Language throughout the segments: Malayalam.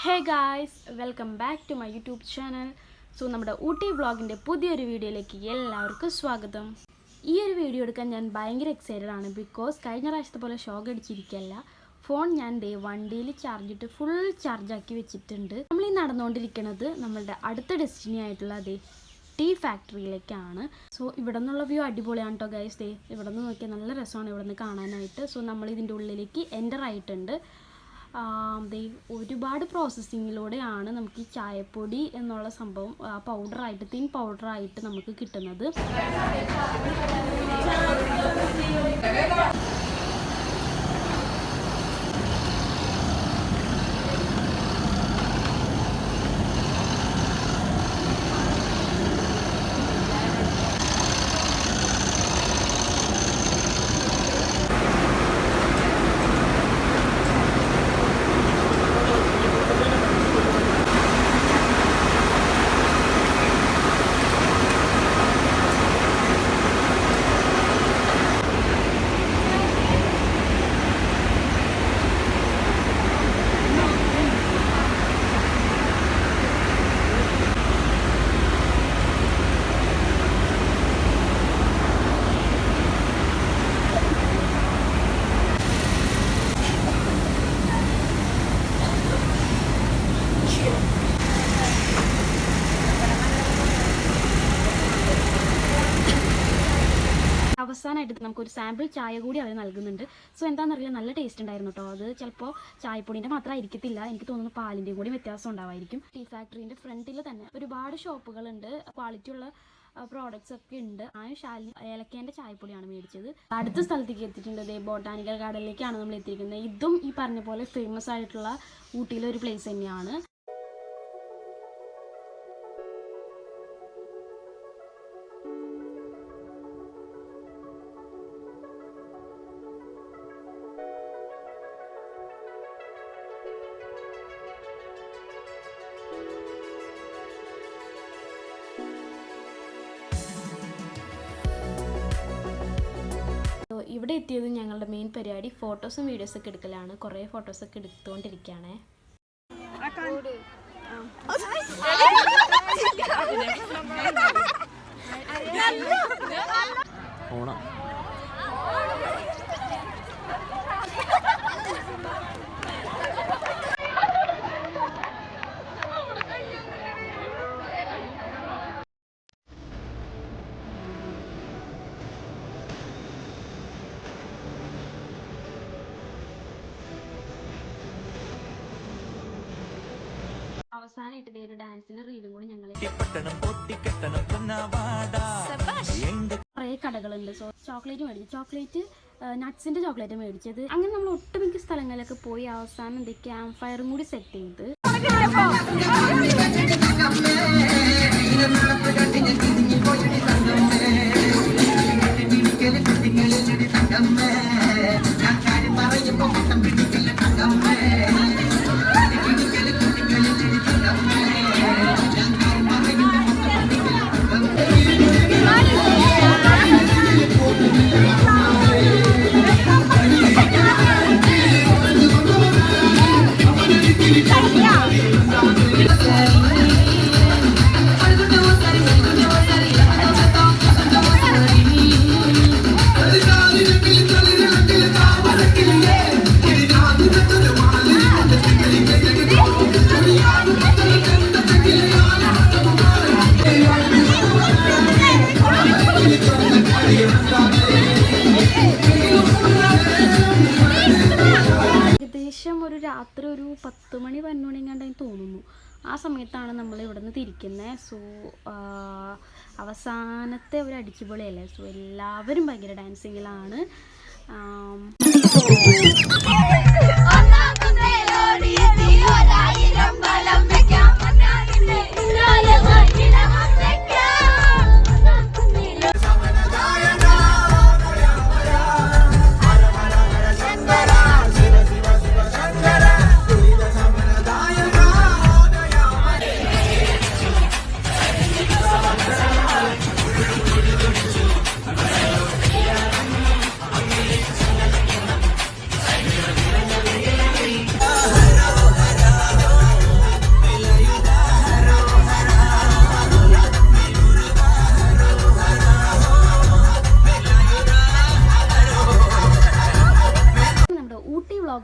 Hey guys, welcome back to my YouTube channel. So നമ്മുടെ ഊട്ടി വ്ളോഗിൻ്റെ പുതിയൊരു വീഡിയോയിലേക്ക് എല്ലാവർക്കും സ്വാഗതം. ഈ ഒരു വീഡിയോ എടുക്കാൻ ഞാൻ ഭയങ്കര എക്സൈറ്റഡ് ആണ്. ബിക്കോസ് കഴിഞ്ഞ പ്രാവശ്യത്തെ പോലെ ഷോക്ക് അടിച്ചിരിക്കുകയല്ല. ഫോൺ ഞാൻ വണ്ടിയിൽ ചാർജിട്ട് ഫുൾ ചാർജാക്കി വെച്ചിട്ടുണ്ട്. നമ്മൾ ഈ നടന്നുകൊണ്ടിരിക്കുന്നത് നമ്മളുടെ അടുത്ത ഡെസ്റ്റിനി ആയിട്ടുള്ള ടീ ഫാക്ടറിയിലേക്കാണ്. സോ ഇവിടെ നിന്നുള്ള വ്യൂ അടിപൊളിയാണ് കേട്ടോ ഗൈസ്. ഇവിടെ നിന്ന് നോക്കിയാൽ നല്ല രസമാണ് ഇവിടെ നിന്ന് കാണാനായിട്ട്. സോ നമ്മൾ ഇതിൻ്റെ ഉള്ളിലേക്ക് എൻ്റർ ആയിട്ടുണ്ട്. ഒരുപാട് പ്രോസസ്സിങ്ങിലൂടെയാണ് നമുക്ക് ഈ ചായപ്പൊടി എന്നുള്ള സംഭവം പൗഡറായിട്ട് തിൻ പൗഡറായിട്ട് നമുക്ക് കിട്ടുന്നത്. അവസാനമായിട്ട് നമുക്കൊരു സാമ്പിൾ ചായ കൂടി അവർ നൽകുന്നുണ്ട്. സോ എന്താണെന്നറിയില്ല, നല്ല ടേസ്റ്റ് ഉണ്ടായിരുന്നു കേട്ടോ. അത് ചിലപ്പോൾ ചായപ്പൊടിൻ്റെ മാത്രം ആയിരിക്കത്തില്ല, എനിക്ക് തോന്നുന്നു പാലിൻ്റെയും കൂടി വ്യത്യാസം ഉണ്ടാവായിരിക്കും. ടീ ഫാക്ടറിൻ്റെ ഫ്രണ്ടിൽ തന്നെ ഒരുപാട് ഷോപ്പുകളുണ്ട്, ക്വാളിറ്റി ഉള്ള പ്രോഡക്ട്സ് ഒക്കെ ഉണ്ട്. ശാലിനി ഏലക്കേൻ്റെ ചായപ്പൊടിയാണ് മേടിച്ചത്. അടുത്ത സ്ഥലത്തേക്ക് എത്തിയിട്ടുണ്ട്. ബൊട്ടാനിക്കൽ ഗാർഡനിലേക്കാണ് നമ്മൾ എത്തിയിരിക്കുന്നത്. ഇതും ഈ പറഞ്ഞ പോലെ ഫേമസ് ആയിട്ടുള്ള ഊട്ടിയിലെ ഒരു പ്ലേസ് തന്നെയാണ്. ഇവിടെ എത്തിയത് ഞങ്ങളുടെ മെയിൻ പരിപാടി ഫോട്ടോസും വീഡിയോസൊക്കെ എടുക്കലാണ്. കുറേ ഫോട്ടോസൊക്കെ എടുത്തുകൊണ്ടിരിക്കുകയാണ്. അവസാനമായിട്ട് ഒരു ഡാൻസിന്റെ റീലും കൂടി ഞങ്ങൾ കുറേ കടകളുണ്ട്. സോ ചോക്ലേറ്റ് മേടിച്ചു, ചോക്ലേറ്റ് നട്ട്സിന്റെ ചോക്ലേറ്റ് മേടിച്ചത്. അങ്ങനെ നമ്മൾ ഒട്ടുമിക്ക സ്ഥലങ്ങളിലൊക്കെ പോയി അവസാനം ക്യാമ്പ് ഫയറും കൂടി സെറ്റ് ചെയ്ത് ഒരു രാത്രി ഒരു 10 മണി 11 മണി കണ്ടായി തോന്നുന്നു. ആ സമയത്താണ് നമ്മൾ ഇവിടെ നിന്ന് തിരിക്കുന്നത്. സോ അവസാനത്തെ ഒരു അടിച്ചുപൊളിയല്ലേ. സോ എല്ലാവരും ഭയങ്കര ഡാൻസിങ്ങിലാണ്.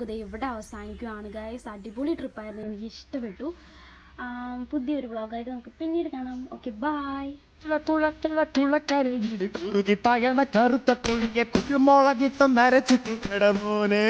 വ്ളോഗ് ഇത് ഇവിടെ അവസാനിക്കുകയാണ് ഗൈസ്. അടിപൊളി ട്രിപ്പായിരുന്നു, എനിക്ക് ഇഷ്ടപ്പെട്ടു. പുതിയൊരു വ്ളോഗായിട്ട് നമുക്ക് പിന്നീട് കാണാം. Okay, bye. കറുത്ത കുഴിയെ കുരുമുളകിട്ട് നരച്ചിട്ട് കിടമോനെ